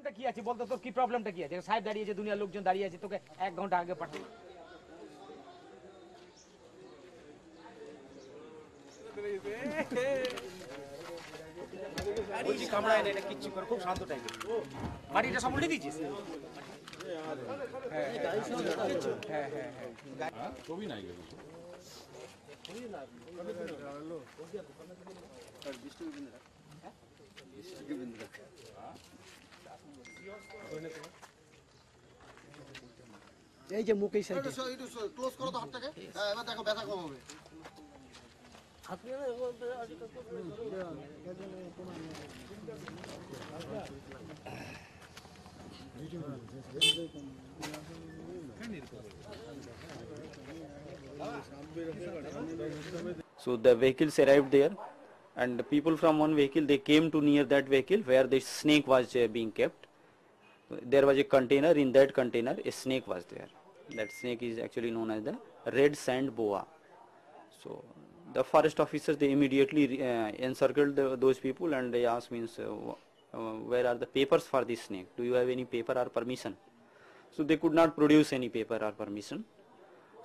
প্রবলেমটা কি আছে বলতো, তোর কি প্রবলেমটা কি আছে? সাহেব দাঁড়িয়ে আছে, দুনিয়ার লোকজন দাঁড়িয়ে আছে, তোকে 1 ঘন্টা আগে পাঠাবো। বলছি কামড়ায় না, এটা কিচ্ছু করে, খুব শান্ত টাইপের। বাড়িটা সব উল্টে দিয়েছিস? ছবি নাই গেল এই যে মুখ এই সাইডে ক্লোজ করো তো হাতটাকে। হ্যাঁ, এবার দেখো ব্যথা কম হবে। So the vehicles arrived there, and the people from one vehicle, they came to near that vehicle where the snake was being kept. There was a container. In that container a snake was there. That snake is actually known as the red sand boa. So the forest officers, they immediately encircled those people, and they asked means where are the papers for this snake? Do you have any paper or permission? So they could not produce any paper or permission.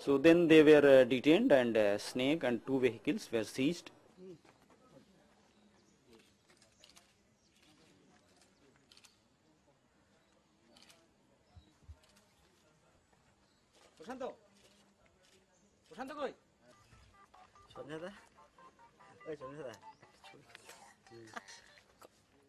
So then they were detained, and snake and 2 vehicles were seized. প্রশান্ত, প্রশান্ত কই? সন্ধ্যাদা, ওই সন্ধ্যাদা